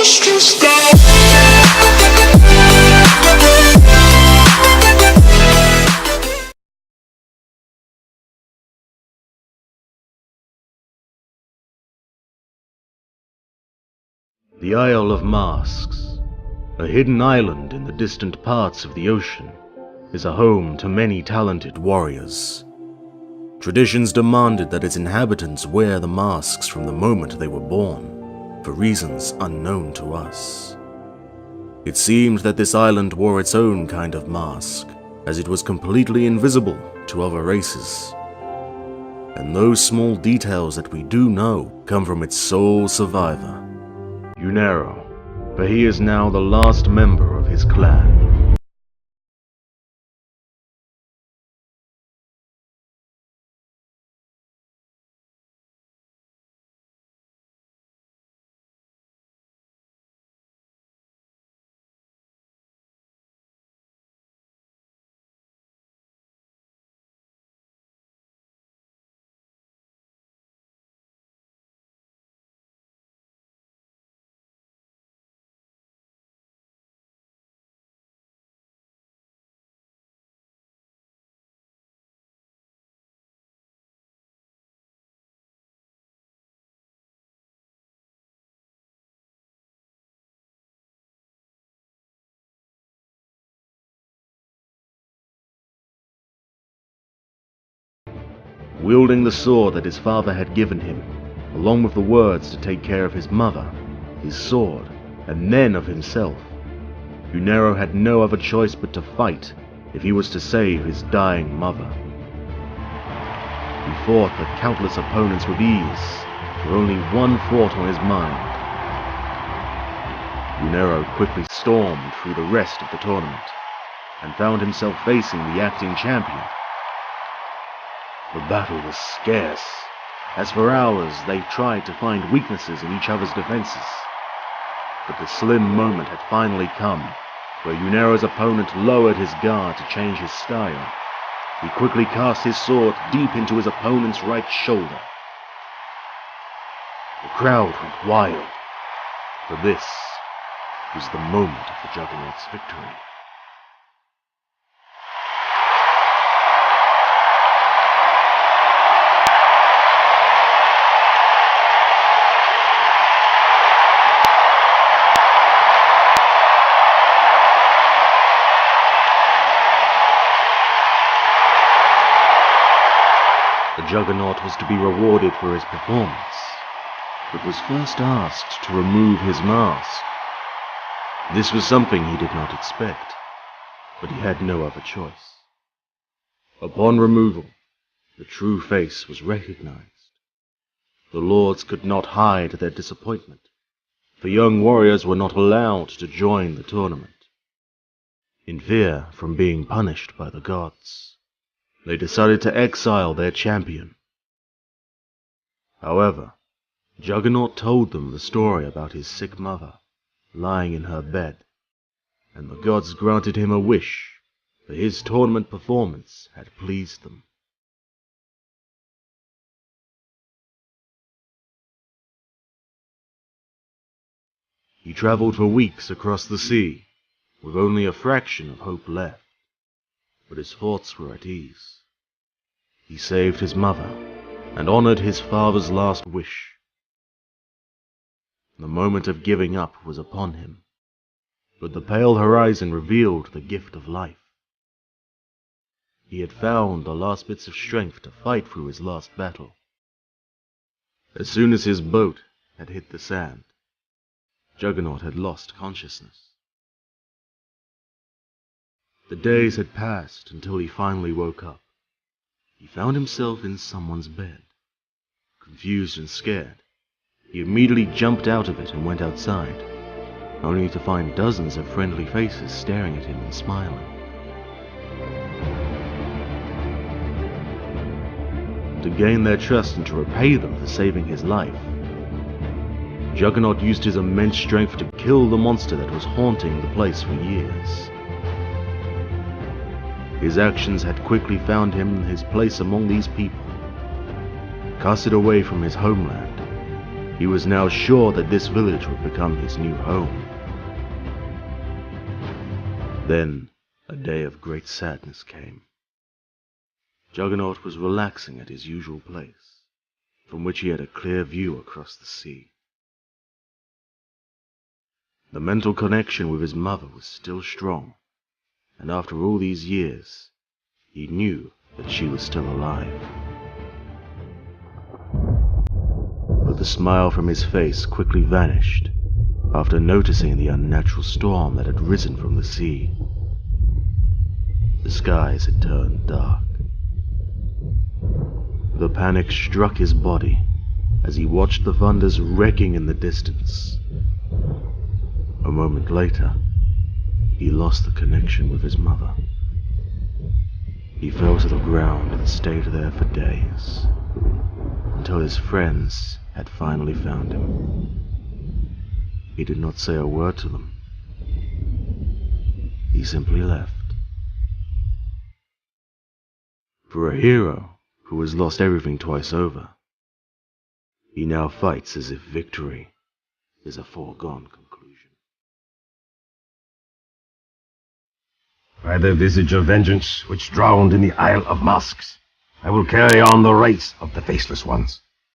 stressed out. The Isle of Masks, a hidden island in the distant parts of the ocean, is a home to many talented warriors. Traditions demanded that its inhabitants wear the masks from the moment they were born, for reasons unknown to us. It seemed that this island wore its own kind of mask, as it was completely invisible to other races. And those small details that we do know come from its sole survivor, Yurnero, for he is now the last member of his clan. Wielding the sword that his father had given him, along with the words to take care of his mother, his sword, and then of himself, Yurnero had no other choice but to fight if he was to save his dying mother. He fought the countless opponents with ease, with only one thought on his mind. Yurnero quickly stormed through the rest of the tournament, and found himself facing the acting champion. The battle was scarce, as for hours they tried to find weaknesses in each other's defenses. But the slim moment had finally come, where Yurnero's opponent lowered his guard to change his style. He quickly cast his sword deep into his opponent's right shoulder. The crowd went wild, for this was the moment of the Juggernaut's victory. The Juggernaut was to be rewarded for his performance, but was first asked to remove his mask. This was something he did not expect, but he had no other choice. Upon removal, the true face was recognized. The lords could not hide their disappointment, for young warriors were not allowed to join the tournament. In fear from being punished by the gods, they decided to exile their champion. However, Juggernaut told them the story about his sick mother, lying in her bed, and the gods granted him a wish, for his tournament performance had pleased them. He traveled for weeks across the sea, with only a fraction of hope left, but his thoughts were at ease. He saved his mother, and honored his father's last wish. The moment of giving up was upon him, but the pale horizon revealed the gift of life. He had found the last bits of strength to fight through his last battle. As soon as his boat had hit the sand, Juggernaut had lost consciousness. The days had passed until he finally woke up. He found himself in someone's bed. Confused and scared, he immediately jumped out of it and went outside, only to find dozens of friendly faces staring at him and smiling. To gain their trust and to repay them for saving his life, Juggernaut used his immense strength to kill the monster that was haunting the place for years. His actions had quickly found him his place among these people. Casted away from his homeland, He was now sure that this village would become his new home. Then, a day of great sadness came. Juggernaut was relaxing at his usual place, from which he had a clear view across the sea. The mental connection with his mother was still strong, and after all these years, he knew that she was still alive. But the smile from his face quickly vanished after noticing the unnatural storm that had risen from the sea. The skies had turned dark. The panic struck his body as he watched the thunders wrecking in the distance. A moment later, he lost the connection with his mother. He fell to the ground and stayed there for days, until his friends had finally found him. He did not say a word to them. He simply left. For a hero who has lost everything twice over, he now fights as if victory is a foregone conclusion. By the visage of vengeance which drowned in the Isle of Masks, I will carry on the race of the Faceless Ones.